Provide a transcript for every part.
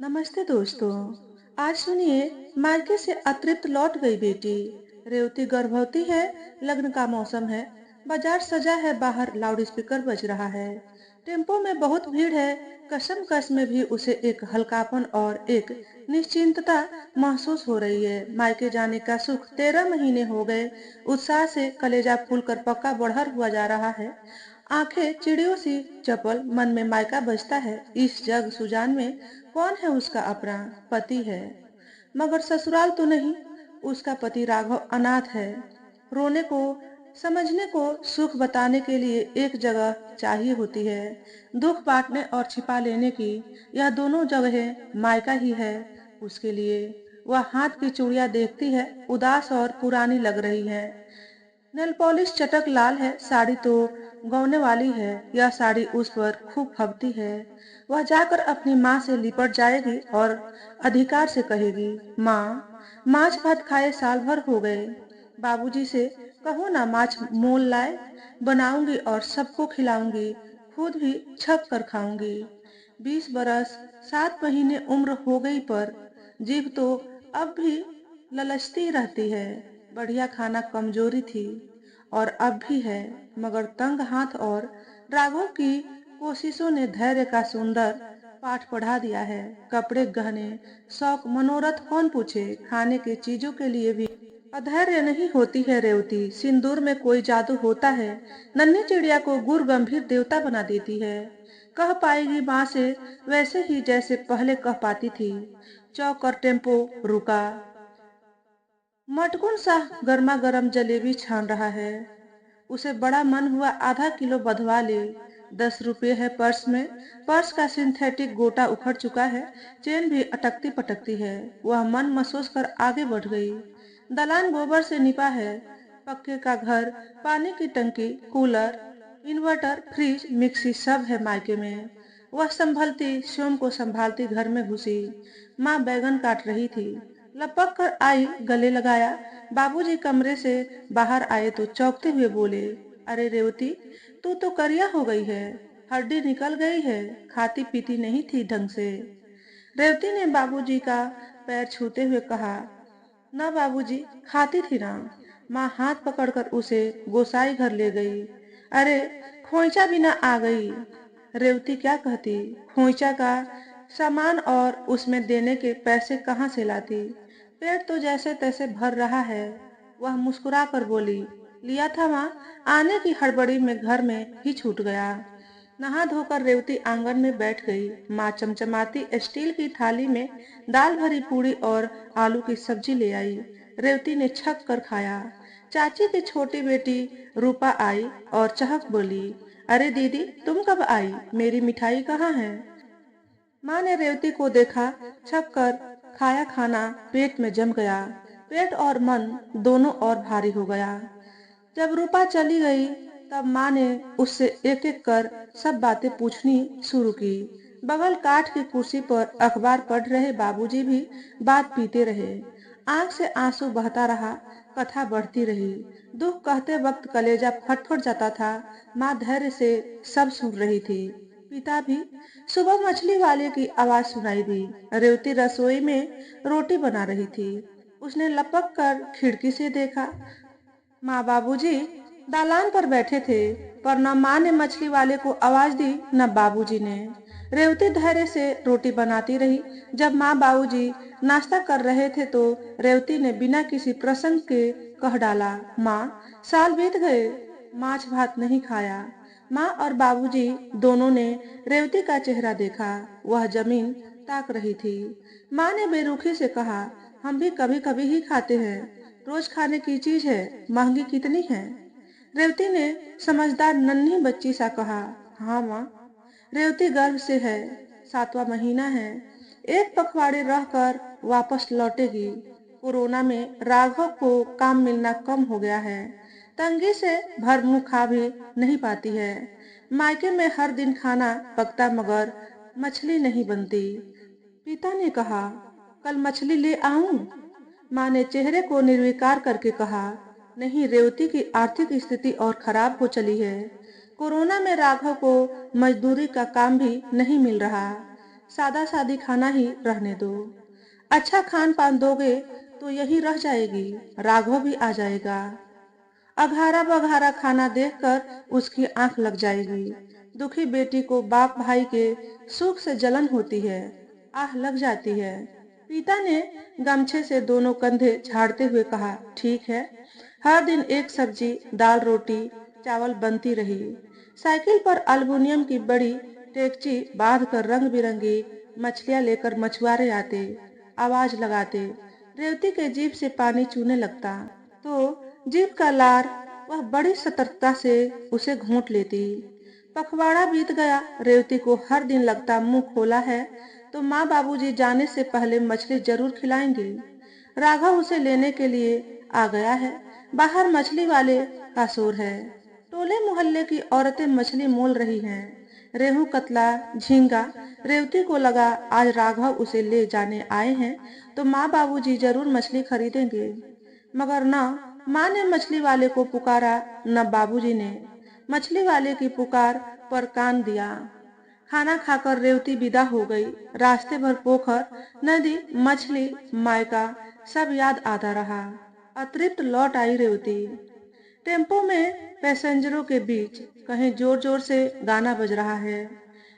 नमस्ते दोस्तों। आज सुनिए, मायके से अतृप्त लौट गई बेटी। रेवती गर्भवती है। लग्न का मौसम है। बाजार सजा है, बाहर लाउड स्पीकर बज रहा है। टेम्पो में बहुत भीड़ है। कसम कस में भी उसे एक हल्कापन और एक निश्चिंतता महसूस हो रही है। मायके जाने का सुख 13 महीने हो गए। उत्साह से कलेजा फूलकर पक्का बढ़र हुआ जा रहा है। आंखें चिड़ियों सी चपल, मन में मायका बजता है। इस जग सुजान में कौन है उसका अपना? पति है, मगर ससुराल तो नहीं। उसका पति राघव अनाथ है। रोने को, समझने को, सुख बताने के लिए एक जगह चाहिए होती है। दुख बांटने और छिपा लेने की यह दोनों जगहें मायका ही है उसके लिए। वह हाथ की चूड़ियां देखती है, उदास और पुरानी लग रही है। नेल पॉलिश चटक लाल है, साड़ी तो गौने वाली है। यह साड़ी उस पर खूब फबती है। वह जाकर अपनी माँ से लिपट जाएगी और अधिकार से कहेगी, माँ, माछ भात खाए साल भर हो गए। बाबूजी से कहो ना माछ मोल लाए। बनाऊंगी और सबको खिलाऊंगी, खुद भी छक कर खाऊंगी। 20 बरस 7 महीने उम्र हो गई, पर जीभ तो अब भी ललचती रहती है। बढ़िया खाना कमजोरी थी और अब भी है, मगर तंग हाथ और राघव की कोशिशों ने धैर्य का सुंदर पाठ पढ़ा दिया है। कपड़े, गहने, शौक, मनोरथ कौन पूछे, खाने की चीजों के लिए भी अधैर्य नहीं होती है रेवती। सिंदूर में कोई जादू होता है, नन्ही चिड़िया को गुर गंभीर देवता बना देती है। कह पाएगी माँ से वैसे ही जैसे पहले कह पाती थी। चौक और टेम्पो रुका। मटकुन सा गर्मा गर्म जलेबी छान रहा है। उसे बड़ा मन हुआ आधा किलो बधवा ले। 10 रुपये है पर्स में। पर्स का सिंथेटिक गोटा उखड़ चुका है। चेन भी अटकती पटकती है। वह मन महसूस कर आगे बढ़ गई। दलान गोबर से निपा है। पक्के का घर, पानी की टंकी, कूलर, इन्वर्टर, फ्रिज, मिक्सी सब है मायके में। वह संभलती स्वयं को संभालती घर में घुसी। माँ बैगन काट रही थी। लपक कर आई, गले लगाया। बाबूजी कमरे से बाहर आए तो चौंकते हुए बोले, अरे रेवती, तू तो करिया हो गई है। हड्डी निकल गई है। खाती पीती नहीं थी ढंग से। रेवती ने बाबूजी का पैर छूते हुए कहा, ना बाबूजी, खाती थी ना। माँ हाथ पकड़कर उसे गोसाई घर ले गई। अरे, खोइचा भी ना आ गई। रेवती क्या कहती? खोइचा का सामान और उसमें देने के पैसे कहाँ से लाती? पेट तो जैसे तैसे भर रहा है। वह मुस्कुरा कर बोली, लिया था माँ, आने की हड़बड़ी में घर में ही छूट गया। नहा धोकर रेवती आंगन में बैठ गई। माँ चमचमाती स्टील की थाली में दाल भरी पूड़ी और आलू की सब्जी ले आई। रेवती ने छक कर खाया। चाची की छोटी बेटी रूपा आई और चहक बोली, अरे दीदी, तुम कब आई? मेरी मिठाई कहाँ है? माँ ने रेवती को देखा, छक कर खाया खाना पेट में जम गया। पेट और मन दोनों और भारी हो गया। जब रूपा चली गई, तब माँ ने उससे एक एक कर सब बातें पूछनी शुरू की। बगल काठ की कुर्सी पर अखबार पढ़ रहे बाबूजी भी बात पीते रहे। आंख से आंसू बहता रहा। कथा बढ़ती रही। दुख कहते वक्त कलेजा फटफट जाता था। माँ धैर्य से सब सुन रही थी। पिता भी। सुबह मछली वाले की आवाज सुनाई दी। रेवती रसोई में रोटी बना रही थी। उसने लपक कर खिड़की से देखा। माँ बाबूजी दालान पर बैठे थे, पर न माँ ने मछली वाले को आवाज दी, न बाबूजी ने। रेवती धैर्य से रोटी बनाती रही। जब माँ बाबूजी नाश्ता कर रहे थे तो रेवती ने बिना किसी प्रसंग के कह डाला, माँ, साल बीत गए, माछ भात नहीं खाया। माँ और बाबूजी दोनों ने रेवती का चेहरा देखा। वह जमीन ताक रही थी। माँ ने बेरुखी से कहा, हम भी कभी कभी ही खाते हैं। रोज खाने की चीज है, महंगी कितनी है? रेवती ने समझदार नन्ही बच्ची सा कहा, हाँ माँ। रेवती गर्भ से है, 7वां महीना है। एक पखवाड़े रहकर वापस लौटेगी। कोरोना में राघव को काम मिलना कम हो गया है। तंगी से भर मुंह खा भी नहीं पाती है। मायके में हर दिन खाना पकता, मगर मछली नहीं बनती। पिता ने कहा, कल मछली ले आऊं? माँ ने चेहरे को निर्विकार करके कहा, नहीं, रेवती की आर्थिक स्थिति और खराब हो चली है। कोरोना में राघव को मजदूरी का काम भी नहीं मिल रहा। सादा सादी खाना ही रहने दो। अच्छा खान पान दोगे तो यही रह जाएगी, राघव भी आ जाएगा। अघारा बघारा खाना देखकर उसकी आंख लग जाएगी। दुखी बेटी को बाप भाई के सुख से जलन होती है, आह लग जाती है। पिता ने गमछे से दोनों कंधे झाड़ते हुए कहा, ठीक है। हर दिन एक सब्जी दाल रोटी चावल बनती रही। साइकिल पर अल्मुनियम की बड़ी टेकची बांध कर रंग बिरंगी मछलियां लेकर मछुआरे आते, आवाज लगाते। रेवती के जीभ से पानी चूने लगता तो जीभ का लार वह बड़ी सतर्कता से उसे घूंट लेती। पखवाड़ा बीत गया। रेवती को हर दिन लगता मुंह खोला है तो माँ बाबूजी जाने से पहले मछली जरूर खिलाएंगे। राघव उसे लेने के लिए आ गया है। बाहर मछली वाले का शोर है। टोले मोहल्ले की औरतें मछली मोल रही हैं। रेहू कतला झींगा। रेवती को लगा आज राघव उसे ले जाने आए हैं तो माँ बाबूजी जरूर मछली खरीदेंगे। मगर न माँ ने मछली वाले को पुकारा न बाबूजी ने। मछली वाले की पुकार पर कान दिया। खाना खाकर रेवती विदा हो गई। रास्ते भर पोखर नदी मछली मायका सब याद आता रहा। अतृप्त लौट आई रेवती। टेम्पो में पैसेंजरों के बीच कहीं जोर जोर से गाना बज रहा है।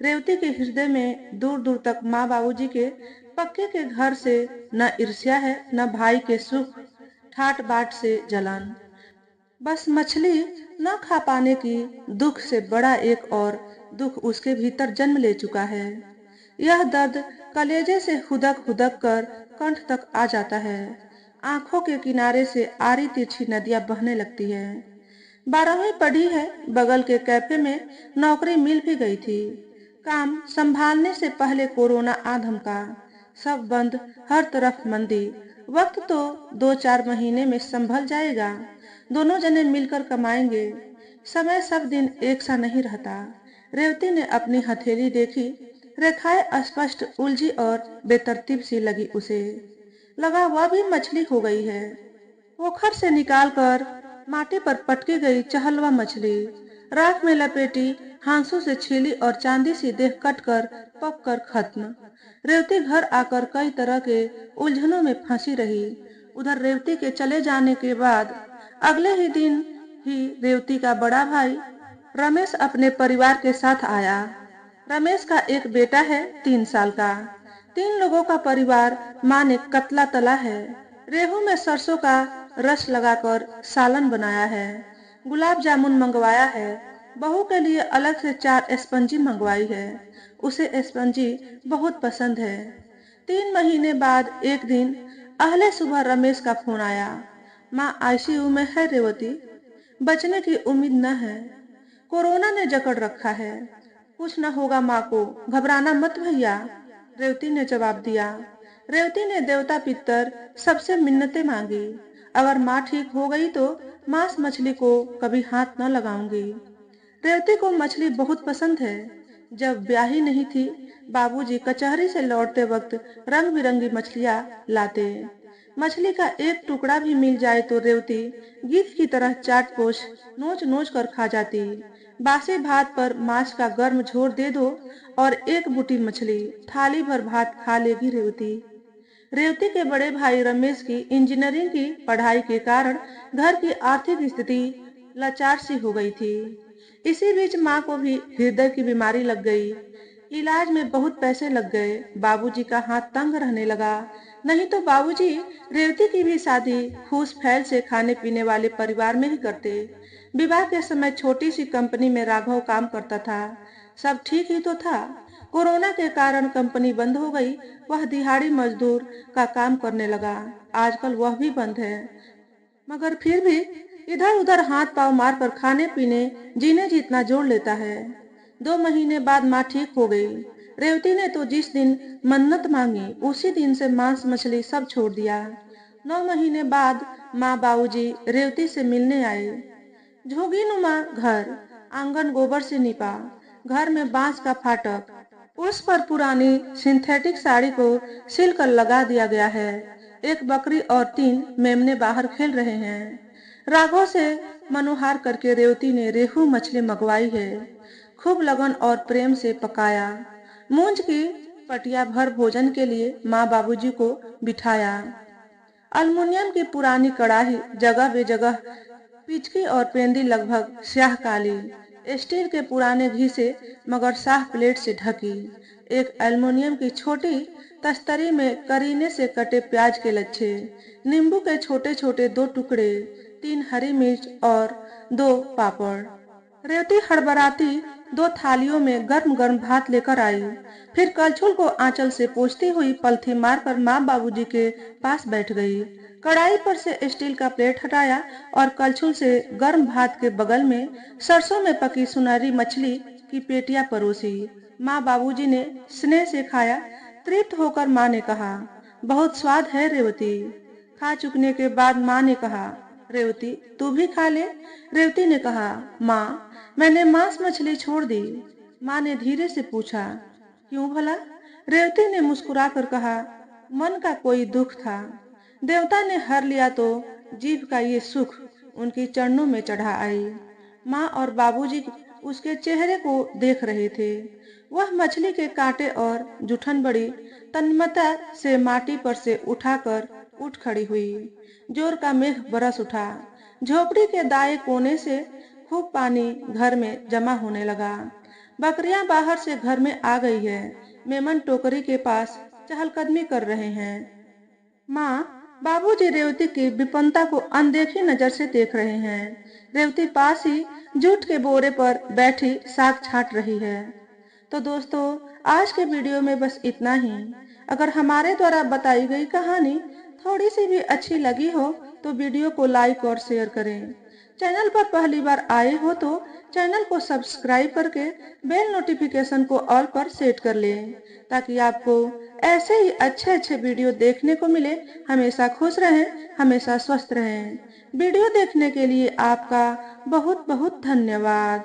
रेवती के हृदय में दूर दूर तक माँ बाबूजी के पक्के के घर से न ईर्ष्या है न भाई के सुख ठाट बाट से जलन। बस मछली न खा पाने की दुख से बड़ा एक और दुख उसके भीतर जन्म ले चुका है। यह दर्द कलेजे से हुदक हुदक कर कंठ तक आ जाता है। आंखों के किनारे से आरी तिरछी नदियां बहने लगती है। 12वीं पढ़ी है। बगल के कैफे में नौकरी मिल भी गई थी। काम संभालने से पहले कोरोना आ धमका। सब बंद, हर तरफ मंदी। वक्त तो 2-4 महीने में संभल जाएगा। दोनों जने मिलकर कमाएंगे। समय सब दिन एक सा नहीं रहता। रेवती ने अपनी हथेली देखी। रेखाएं अस्पष्ट उलझी और बेतरतीब सी लगी उसे। लगा वह भी मछली हो गई है। पोखर से निकालकर माटी पर पटकी गई चहलवा मछली राख में लपेटी हांसू से छीली और चांदी सी देह कट कर पक कर खत्म। रेवती घर आकर कई तरह के उलझनों में फंसी रही। उधर रेवती के चले जाने के बाद अगले ही दिन ही रेवती का बड़ा भाई रमेश अपने परिवार के साथ आया। रमेश का एक बेटा है 3 साल का। 3 लोगों का परिवार। माँ ने कतला तला है। रेहू में सरसों का रस लगाकर सालन बनाया है। गुलाब जामुन मंगवाया है। बहू के लिए अलग से 4 स्पंजी मंगवाई है। उसे स्पंजी बहुत पसंद है। 3 महीने बाद एक दिन अहले सुबह रमेश का फोन आया। माँ आईसीयू में है रेवती। बचने की उम्मीद न है। कोरोना ने जकड़ रखा है। कुछ न होगा माँ को, घबराना मत भैया। रेवती ने जवाब दिया। रेवती ने देवता पितर सबसे मिन्नतें मांगी। अगर माँ ठीक हो गई तो मांस मछली को कभी हाथ न लगाऊंगी। रेवती को मछली बहुत पसंद है। जब ब्याही नहीं थी, बाबूजी कचहरी से लौटते वक्त रंग बिरंगी मछलियां लाते। मछली का एक टुकड़ा भी मिल जाए तो रेवती गिद्ध की तरह चाट पोष नोच नोच कर खा जाती। बासी भात पर मांस का गर्म झोर दे दो और एक बूटी मछली, थाली भर भात खा लेगी रेवती। रेवती के बड़े भाई रमेश की इंजीनियरिंग की पढ़ाई के कारण घर की आर्थिक स्थिति लाचार सी हो गई थी। इसी बीच माँ को भी हृदय की बीमारी लग गई। इलाज में बहुत पैसे लग गए। बाबूजी का हाथ तंग रहने लगा। नहीं तो बाबूजी रेवती की भी शादी फूस फैल से खाने पीने वाले परिवार में ही करते। विवाह के समय छोटी सी कंपनी में राघव काम करता था। सब ठीक ही तो था। कोरोना के कारण कंपनी बंद हो गई। वह दिहाड़ी मजदूर का काम करने लगा। आजकल वह भी बंद है। मगर फिर भी इधर उधर हाथ पांव मारकर खाने पीने जीने जितना जोड़ लेता है। 2 महीने बाद माँ ठीक हो गई। रेवती ने तो जिस दिन मन्नत मांगी उसी दिन से मांस मछली सब छोड़ दिया। 9 महीने बाद माँ बाबूजी रेवती से मिलने आए। झोगी नुमा घर, आंगन गोबर से निपा। घर में बांस का फाटक, उस पर पुरानी सिंथेटिक साड़ी को सिल कर लगा दिया गया है। एक बकरी और 3 मेमने बाहर खेल रहे हैं। राघव से मनोहार करके रेवती ने रेहू मछली मंगवाई है। खूब लगन और प्रेम से पकाया। मूंज की पटिया भर भोजन के लिए माँ बाबूजी को बिठाया। अल्मुनियम की पुरानी कड़ाही जगह बेजगह पिचकी और पेंदी लगभग स्याह काली, स्टील के पुराने घी से मगर साफ प्लेट से ढकी। एक एल्युमिनियम की छोटी तस्तरी में करीने से कटे प्याज के लच्छे, नींबू के छोटे छोटे 2 टुकड़े, 3 हरी मिर्च और 2 पापड़। रेवती हड़बड़ाती 2 थालियों में गर्म गर्म भात लेकर आई, फिर कलछुल को आंचल से पोंछती हुई पलथी मारकर माँ बाबूजी के पास बैठ गई। कढ़ाई पर से स्टील का प्लेट हटाया और कलछुल से गर्म भात के बगल में सरसों में पकी सुनहरी मछली की पेटियां परोसी। माँ बाबूजी ने स्नेह से खाया। तृप्त होकर माँ ने कहा, बहुत स्वाद है रेवती। खा चुकने के बाद माँ ने कहा, रेवती तू भी खा ले। रेवती ने कहा, माँ मैंने मांस मछली छोड़ दी। माँ ने धीरे से पूछा, क्यों भला? रेवती ने मुस्कुराकर कहा, मन का कोई दुख था। देवता ने हर लिया तो जीभ का ये सुख उनकी चरणों में चढ़ा आई। माँ और बाबूजी उसके चेहरे को देख रहे थे। वह मछली के कांटे और जुठन बड़ी तन्मयता से माटी पर से उठाकर उठ खड़ी हुई। जोर का मेघ बरस उठा। झोपड़ी के दाएं कोने से खूब पानी घर में जमा होने लगा। बकरियां बाहर से घर में आ गई है। मेमन टोकरी के पास चहलकदमी कर रहे हैं। माँ बाबूजी रेवती की विपन्नता को अनदेखी नजर से देख रहे हैं। रेवती पास ही जूट के बोरे पर बैठी साग छांट रही है। तो दोस्तों, आज के वीडियो में बस इतना ही। अगर हमारे द्वारा बताई गई कहानी थोड़ी सी भी अच्छी लगी हो तो वीडियो को लाइक और शेयर करें। चैनल पर पहली बार आए हो तो चैनल को सब्सक्राइब करके बेल नोटिफिकेशन को ऑल पर सेट कर लें, ताकि आपको ऐसे ही अच्छे अच्छे वीडियो देखने को मिले। हमेशा खुश रहें, हमेशा स्वस्थ रहें। वीडियो देखने के लिए आपका बहुत बहुत धन्यवाद।